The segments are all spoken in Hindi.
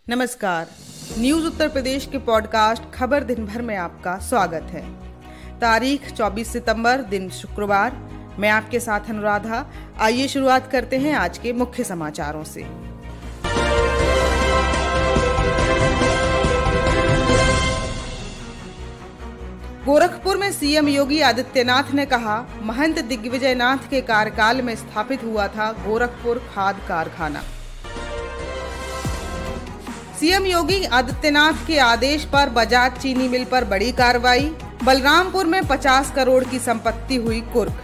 नमस्कार। न्यूज उत्तर प्रदेश के पॉडकास्ट खबर दिन भर में आपका स्वागत है। तारीख 24 सितंबर, दिन शुक्रवार। मैं आपके साथ अनुराधा। आइए शुरुआत करते हैं आज के मुख्य समाचारों से। गोरखपुर में सीएम योगी आदित्यनाथ ने कहा, महंत दिग्विजयनाथ के कार्यकाल में स्थापित हुआ था गोरखपुर खाद कारखाना। सीएम योगी आदित्यनाथ के आदेश पर बजाज चीनी मिल पर बड़ी कार्रवाई। बलरामपुर में 50 करोड़ की संपत्ति हुई कुर्क।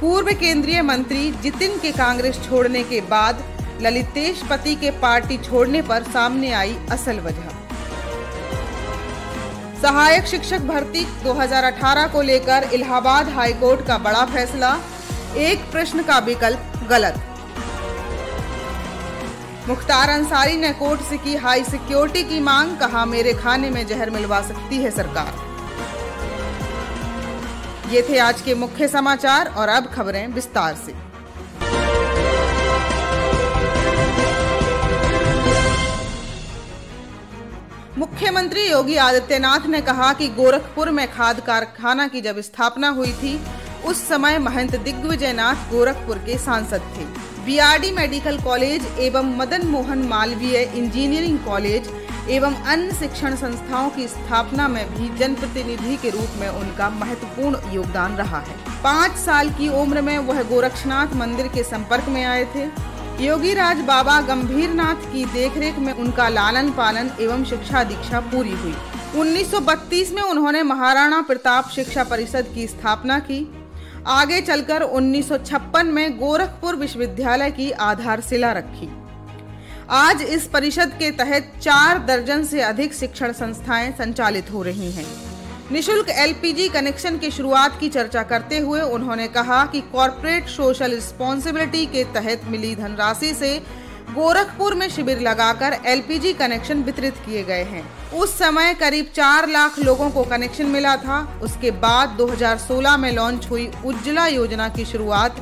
पूर्व केंद्रीय मंत्री जितिन के कांग्रेस छोड़ने के बाद ललितेश पति के पार्टी छोड़ने पर सामने आई असल वजह। सहायक शिक्षक भर्ती 2018 को लेकर इलाहाबाद हाईकोर्ट का बड़ा फैसला, एक प्रश्न का विकल्प गलत। मुख्तार अंसारी ने कोर्ट से की हाई सिक्योरिटी की मांग, कहा मेरे खाने में जहर मिलवा सकती है सरकार। ये थे आज के मुख्य समाचार और अब खबरें विस्तार से। मुख्यमंत्री योगी आदित्यनाथ ने कहा कि गोरखपुर में खाद कारखाना की जब स्थापना हुई थी उस समय महंत दिग्विजयनाथ गोरखपुर के सांसद थे। बीआरडी मेडिकल कॉलेज एवं मदन मोहन मालवीय इंजीनियरिंग कॉलेज एवं अन्य शिक्षण संस्थाओं की स्थापना में भी जनप्रतिनिधि के रूप में उनका महत्वपूर्ण योगदान रहा है। 5 साल की उम्र में वह गोरक्षनाथ मंदिर के संपर्क में आए थे। योगी राज बाबा गंभीरनाथ की देखरेख में उनका लालन पालन एवं शिक्षा दीक्षा पूरी हुई। 1932 में उन्होंने महाराणा प्रताप शिक्षा परिषद की स्थापना की। आगे चलकर 1956 में गोरखपुर विश्वविद्यालय की आधारशिला रखी। आज इस परिषद के तहत 4 दर्जन से अधिक शिक्षण संस्थाएं संचालित हो रही हैं। निशुल्क एलपीजी कनेक्शन की शुरुआत की चर्चा करते हुए उन्होंने कहा कि कॉर्पोरेट सोशल रिस्पॉन्सिबिलिटी के तहत मिली धनराशि से गोरखपुर में शिविर लगाकर एलपीजी कनेक्शन वितरित किए गए हैं। उस समय करीब 4 लाख लोगों को कनेक्शन मिला था। उसके बाद 2016 में लॉन्च हुई उज्ज्वला योजना की शुरुआत।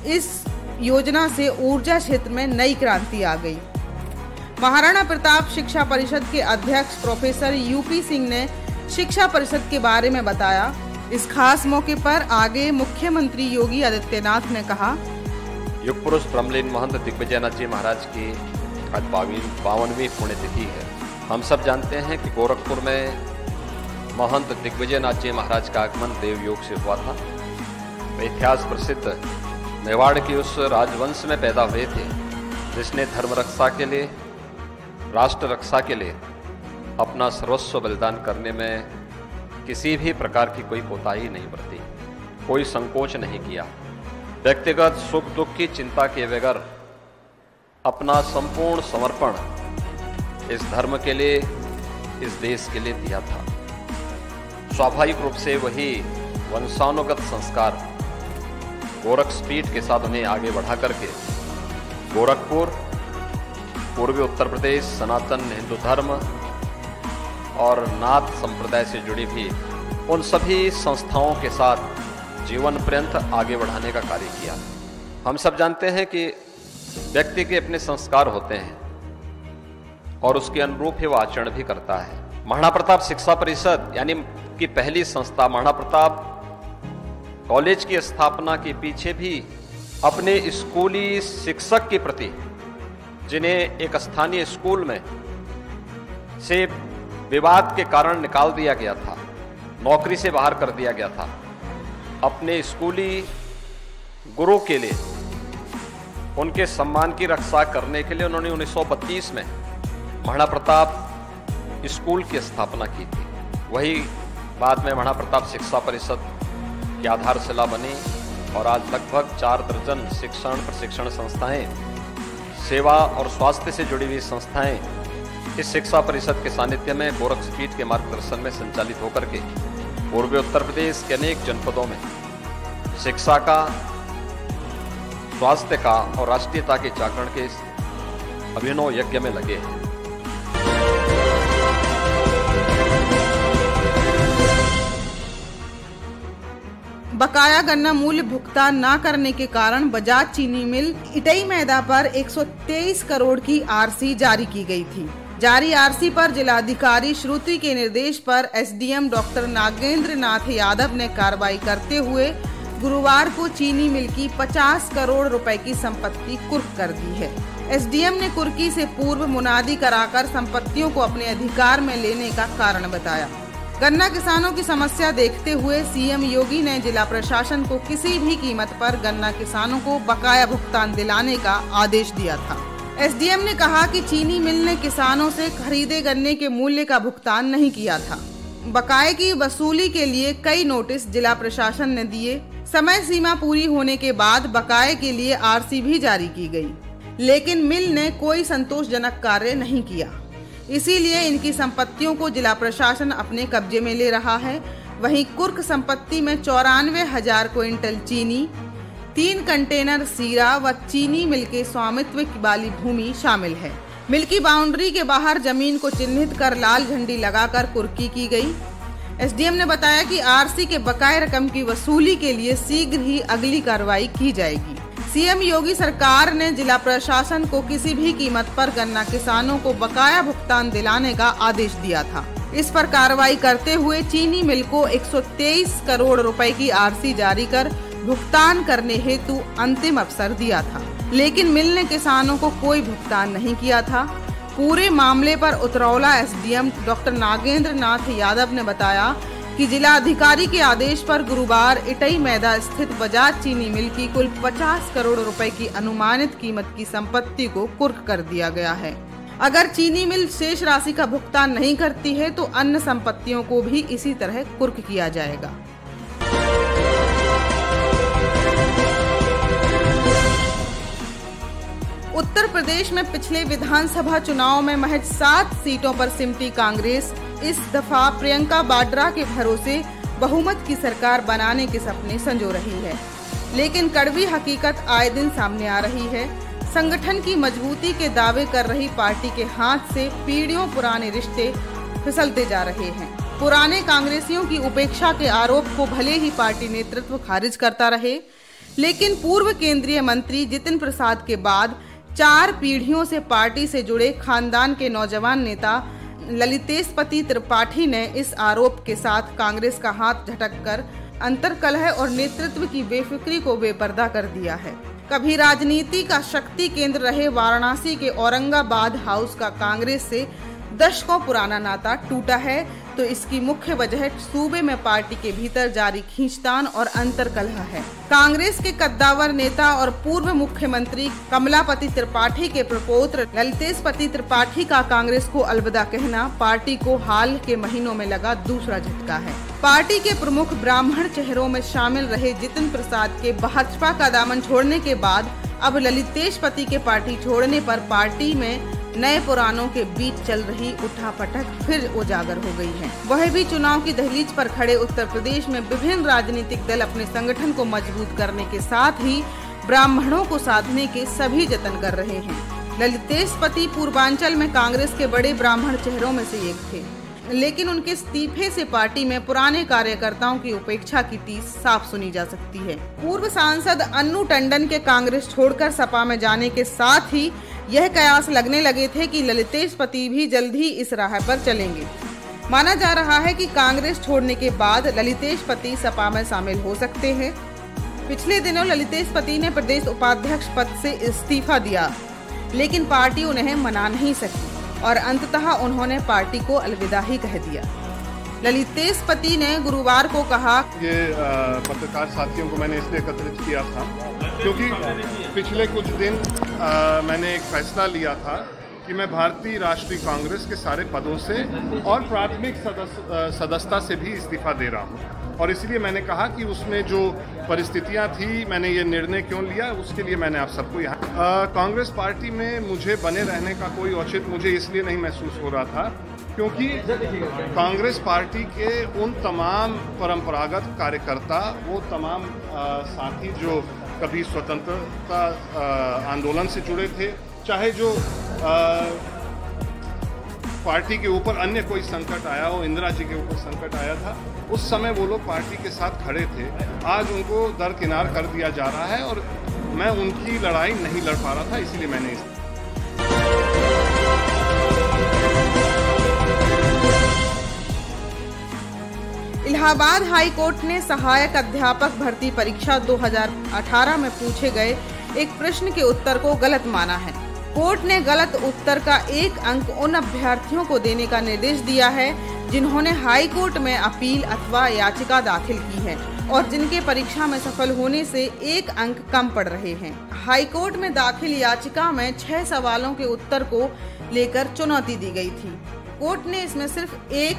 इस योजना से ऊर्जा क्षेत्र में नई क्रांति आ गई। महाराणा प्रताप शिक्षा परिषद के अध्यक्ष प्रोफेसर यूपी सिंह ने शिक्षा परिषद के बारे में बताया। इस खास मौके पर आगे मुख्यमंत्री योगी आदित्यनाथ ने कहा, युग पुरुष ब्रह्मलीन महंत दिग्विजयनाथ जी महाराज की आज 52वीं पुण्यतिथि है। हम सब जानते हैं कि गोरखपुर में महंत दिग्विजयनाथ जी महाराज का आगमन देवयोग से हुआ था। वे इतिहास प्रसिद्ध मेवाड़ की उस राजवंश में पैदा हुए थे जिसने धर्म रक्षा के लिए, राष्ट्र रक्षा के लिए अपना सर्वस्व बलिदान करने में किसी भी प्रकार की कोई कोताही नहीं बरती, कोई संकोच नहीं किया। व्यक्तिगत सुख दुख की चिंता किए बगैर अपना संपूर्ण समर्पण इस धर्म के लिए, इस देश के लिए दिया था। स्वाभाविक रूप से वही वंशानुगत संस्कार गोरखपीठ के साथ उन्हें आगे बढ़ा करके गोरखपुर, पूर्वी उत्तर प्रदेश, सनातन हिंदू धर्म और नाथ संप्रदाय से जुड़ी भी उन सभी संस्थाओं के साथ जीवन पर्यंत आगे बढ़ाने का कार्य किया। हम सब जानते हैं कि व्यक्ति के अपने संस्कार होते हैं और उसके अनुरूप ही वह आचरण भी करता है। महाराणा प्रताप शिक्षा परिषद यानी कि पहली संस्था महाराणा प्रताप कॉलेज की स्थापना के पीछे भी अपने स्कूली शिक्षक के प्रति, जिन्हें एक स्थानीय स्कूल में से विवाद के कारण निकाल दिया गया था, नौकरी से बाहर कर दिया गया था, अपने स्कूली गुरु के लिए, उनके सम्मान की रक्षा करने के लिए उन्होंने 1932 में महाराणा प्रताप स्कूल की स्थापना की थी। वही बाद में महाराणा प्रताप शिक्षा परिषद की आधारशिला बनी और आज लगभग 4 दर्जन शिक्षण प्रशिक्षण संस्थाएं, सेवा और स्वास्थ्य से जुड़ी हुई संस्थाएं इस शिक्षा परिषद के सानिध्य में गोरखपीठ के मार्गदर्शन में संचालित होकर के पूर्वी उत्तर प्रदेश के अनेक जनपदों में शिक्षा का, स्वास्थ्य का और राष्ट्रीयता के जागरण के अभिनव यज्ञ में लगे हैं। बकाया गन्ना मूल्य भुगतान न करने के कारण बजाज चीनी मिल इटई मैदा पर 123 करोड़ की आरसी जारी की गई थी। जारी आरसी पर जिलाधिकारी श्रुति के निर्देश पर एसडीएम डॉक्टर नागेंद्र नाथ यादव ने कार्रवाई करते हुए गुरुवार को चीनी मिल की 50 करोड़ रुपए की संपत्ति कुर्क कर दी है। एसडीएम ने कुर्की से पूर्व मुनादी कराकर संपत्तियों को अपने अधिकार में लेने का कारण बताया। गन्ना किसानों की समस्या देखते हुए सीएम योगी ने जिला प्रशासन को किसी भी कीमत पर गन्ना किसानों को बकाया भुगतान दिलाने का आदेश दिया था। एसडीएम ने कहा कि चीनी मिल ने किसानों से खरीदे गन्ने के मूल्य का भुगतान नहीं किया था। बकाये की वसूली के लिए कई नोटिस जिला प्रशासन ने दिए। समय सीमा पूरी होने के बाद बकाये के लिए आरसी भी जारी की गई, लेकिन मिल ने कोई संतोषजनक कार्य नहीं किया। इसीलिए इनकी संपत्तियों को जिला प्रशासन अपने कब्जे में ले रहा है। वहीं कुर्क संपत्ति में 94,000 क्विंटल चीनी, 3 कंटेनर सीरा व चीनी मिल के स्वामित्व वाली भूमि शामिल है। मिल की बाउंड्री के बाहर जमीन को चिन्हित कर लाल झंडी लगाकर कुर्की की गई। एसडीएम ने बताया कि आरसी के बकाया रकम की वसूली के लिए शीघ्र ही अगली कार्रवाई की जाएगी। सीएम योगी सरकार ने जिला प्रशासन को किसी भी कीमत पर गन्ना किसानों को बकाया भुगतान दिलाने का आदेश दिया था। इस पर कार्रवाई करते हुए चीनी मिल को 123 करोड़ रुपए की आरसी जारी कर भुगतान करने हेतु अंतिम अवसर दिया था, लेकिन मिल ने किसानों को कोई भुगतान नहीं किया था। पूरे मामले पर उतरौला एसडीएम डॉक्टर नागेंद्र नाथ यादव ने बताया कि जिलाधिकारी के आदेश पर गुरुवार इटई मैदा स्थित बजाज चीनी मिल की कुल 50 करोड़ रुपए की अनुमानित कीमत की संपत्ति को कुर्क कर दिया गया है। अगर चीनी मिल शेष राशि का भुगतान नहीं करती है तो अन्य संपत्तियों को भी इसी तरह कुर्क किया जाएगा। उत्तर प्रदेश में पिछले विधानसभा चुनाव में महज 7 सीटों पर सिमटी कांग्रेस इस दफा प्रियंका वाड्रा के भरोसे बहुमत की सरकार बनाने के सपने संजो रही है, लेकिन कड़वी हकीकत आए दिन सामने आ रही है। संगठन की मजबूती के दावे कर रही पार्टी के हाथ से पीढ़ियों पुराने रिश्ते फिसलते जा रहे हैं। पुराने कांग्रेसियों की उपेक्षा के आरोप को भले ही पार्टी नेतृत्व खारिज करता रहे, लेकिन पूर्व केंद्रीय मंत्री जितिन प्रसाद के बाद 4 पीढ़ियों से पार्टी से जुड़े खानदान के नौजवान नेता ललितेशपति त्रिपाठी ने इस आरोप के साथ कांग्रेस का हाथ झटककर अंतर्कलह और नेतृत्व की बेफिक्री को बेपर्दा कर दिया है। कभी राजनीति का शक्ति केंद्र रहे वाराणसी के औरंगाबाद हाउस का कांग्रेस से दशकों पुराना नाता टूटा है, तो इसकी मुख्य वजह सूबे में पार्टी के भीतर जारी खींचतान और अंतर्कलह है। कांग्रेस के कद्दावर नेता और पूर्व मुख्यमंत्री कमलापति त्रिपाठी के प्रपौत्र ललितेशपति त्रिपाठी का कांग्रेस को अलविदा कहना पार्टी को हाल के महीनों में लगा दूसरा झटका है। पार्टी के प्रमुख ब्राह्मण चेहरों में शामिल रहे जितिन प्रसाद के भाजपा का दामन छोड़ने के बाद अब ललितेशपति के पार्टी छोड़ने पर पार्टी में नए पुरानों के बीच चल रही उठापटक फिर उजागर हो गई है। वह भी चुनाव की दहलीज पर खड़े उत्तर प्रदेश में विभिन्न राजनीतिक दल अपने संगठन को मजबूत करने के साथ ही ब्राह्मणों को साधने के सभी जतन कर रहे हैं। ललितेशपति पूर्वांचल में कांग्रेस के बड़े ब्राह्मण चेहरों में से एक थे, लेकिन उनके इस्तीफे से पार्टी में पुराने कार्यकर्ताओं की उपेक्षा की टीस साफ सुनी जा सकती है। पूर्व सांसद अन्नू टंडन के कांग्रेस छोड़कर सपा में जाने के साथ ही यह कयास लगने लगे थे कि ललितेशपति भी जल्द ही इस राह पर चलेंगे। माना जा रहा है कि कांग्रेस छोड़ने के बाद ललितेशपति सपा में शामिल हो सकते हैं। पिछले दिनों ललितेशपति ने प्रदेश उपाध्यक्ष पद से इस्तीफा दिया, लेकिन पार्टी उन्हें मना नहीं सकी और अंततः उन्होंने पार्टी को अलविदा ही कह दिया। ललितेशपति ने गुरुवार को कहा, ये पत्रकार साथियों को मैंने इसलिए एकत्रित किया था क्योंकि पिछले कुछ दिन मैंने एक फैसला लिया था कि मैं भारतीय राष्ट्रीय कांग्रेस के सारे पदों से और प्राथमिक सदस्यता से भी इस्तीफा दे रहा हूं, और इसलिए मैंने कहा कि उसमें जो परिस्थितियां थी, मैंने ये निर्णय क्यों लिया, उसके लिए मैंने आप सबको यहाँ कांग्रेस पार्टी में मुझे बने रहने का कोई औचित्य मुझे इसलिए नहीं महसूस हो रहा था क्योंकि कांग्रेस पार्टी के उन तमाम परंपरागत कार्यकर्ता, वो तमाम साथी जो कभी स्वतंत्रता आंदोलन से जुड़े थे, चाहे जो पार्टी के ऊपर अन्य कोई संकट आया हो, इंदिरा जी के ऊपर संकट आया था, उस समय वो लोग पार्टी के साथ खड़े थे। आज उनको दरकिनार कर दिया जा रहा है और मैं उनकी लड़ाई नहीं लड़ पा रहा था, इसीलिए मैंने इलाहाबाद हाई कोर्ट ने सहायक अध्यापक भर्ती परीक्षा 2018 में पूछे गए एक प्रश्न के उत्तर को गलत माना है। कोर्ट ने गलत उत्तर का 1 अंक उन अभ्यर्थियों को देने का निर्देश दिया है जिन्होंने हाई कोर्ट में अपील अथवा याचिका दाखिल की है और जिनके परीक्षा में सफल होने से 1 अंक कम पड़ रहे हैं। हाई कोर्ट में दाखिल याचिका में 6 सवालों के उत्तर को लेकर चुनौती दी गई थी। कोर्ट ने इसमें सिर्फ एक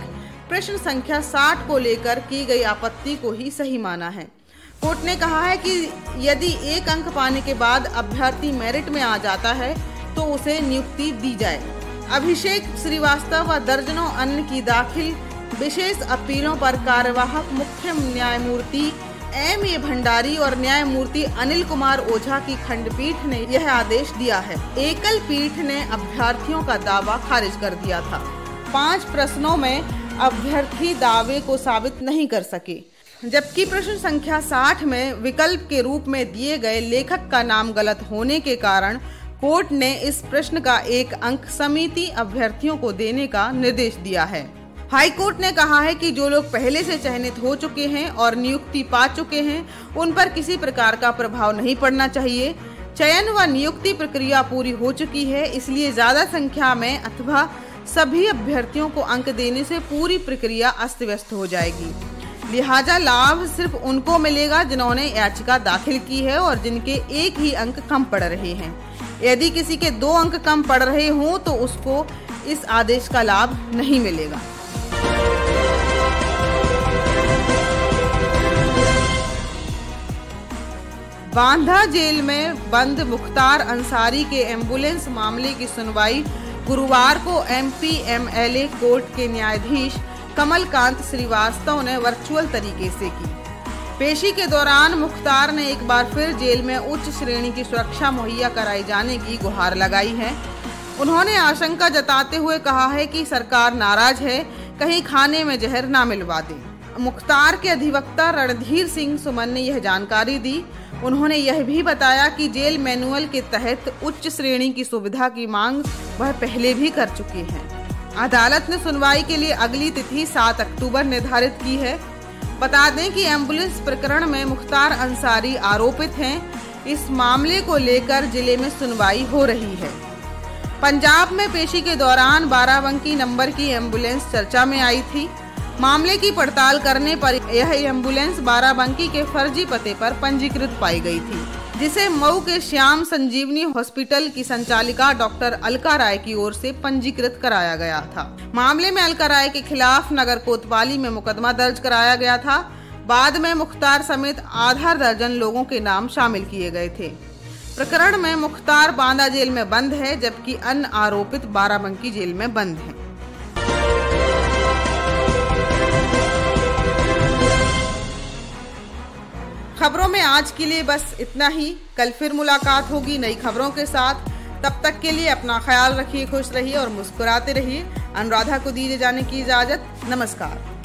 प्रश्न संख्या 60 को लेकर की गई आपत्ति को ही सही माना है। कोर्ट ने कहा है कि यदि 1 अंक पाने के बाद अभ्यर्थी मेरिट में आ जाता है तो उसे नियुक्ति दी जाए। अभिषेक श्रीवास्तव व दर्जनों अन्य की दाखिल विशेष अपीलों पर कार्यवाहक मुख्य न्यायमूर्ति M.A. भंडारी और न्यायमूर्ति अनिल कुमार ओझा की खंडपीठ ने यह आदेश दिया है। एकल पीठ ने अभ्यर्थियों का दावा खारिज कर दिया था। 5 प्रश्नों में अभ्यर्थी दावे को साबित नहीं कर सके, जबकि प्रश्न संख्या 60 में विकल्प के रूप में दिए गए लेखक का नाम गलत होने के कारण कोर्ट ने इस प्रश्न का 1 अंक समिति अभ्यर्थियों को देने का निर्देश दिया है। हाई कोर्ट ने कहा है कि जो लोग पहले से चयनित हो चुके हैं और नियुक्ति पा चुके हैं उन पर किसी प्रकार का प्रभाव नहीं पड़ना चाहिए। चयन व नियुक्ति प्रक्रिया पूरी हो चुकी है, इसलिए ज्यादा संख्या में अथवा सभी अभ्यर्थियों को अंक देने से पूरी प्रक्रिया अस्त व्यस्त हो जाएगी। लिहाजा लाभ सिर्फ उनको मिलेगा जिन्होंने याचिका दाखिल की है और जिनके 1 ही अंक कम पड़ रहे हैं। यदि किसी के 2 अंक कम पड़ रहे हों तो उसको इस आदेश का लाभ नहीं मिलेगा। बांदा जेल में बंद मुख्तार अंसारी के एम्बुलेंस मामले की सुनवाई गुरुवार को MP-MLA कोर्ट के न्यायाधीश कमलकांत श्रीवास्तव ने वर्चुअल तरीके से की। पेशी के दौरान मुख्तार ने एक बार फिर जेल में उच्च श्रेणी की सुरक्षा मुहैया कराए जाने की गुहार लगाई है। उन्होंने आशंका जताते हुए कहा है कि सरकार नाराज है, कहीं खाने में जहर ना मिलवा दे। मुख्तार के अधिवक्ता रणधीर सिंह सुमन ने यह जानकारी दी। उन्होंने यह भी बताया कि जेल मैनुअल के तहत उच्च श्रेणी की सुविधा की मांग वह पहले भी कर चुके हैं। अदालत ने सुनवाई के लिए अगली तिथि 7 अक्टूबर निर्धारित की है। बता दें कि एम्बुलेंस प्रकरण में मुख्तार अंसारी आरोपित हैं। इस मामले को लेकर जिले में सुनवाई हो रही है। पंजाब में पेशी के दौरान 12 अंकी नंबर की एम्बुलेंस चर्चा में आई थी। मामले की पड़ताल करने पर यह एम्बुलेंस 12 अंकी के फर्जी पते पर पंजीकृत पाई गई थी, जिसे मऊ के श्याम संजीवनी हॉस्पिटल की संचालिका डॉक्टर अलका राय की ओर से पंजीकृत कराया गया था। मामले में अलका राय के खिलाफ नगर कोतवाली में मुकदमा दर्ज कराया गया था। बाद में मुख्तार समेत आधा दर्जन लोगों के नाम शामिल किए गए थे। प्रकरण में मुख्तार बांदा जेल में बंद है, जबकि अन्य आरोपित बाराबंकी जेल में बंद हैं। खबरों में आज के लिए बस इतना ही। कल फिर मुलाकात होगी नई खबरों के साथ। तब तक के लिए अपना ख्याल रखिए, खुश रहिए और मुस्कुराते रहिए। अनुराधा को दीजिए जाने की इजाजत। नमस्कार।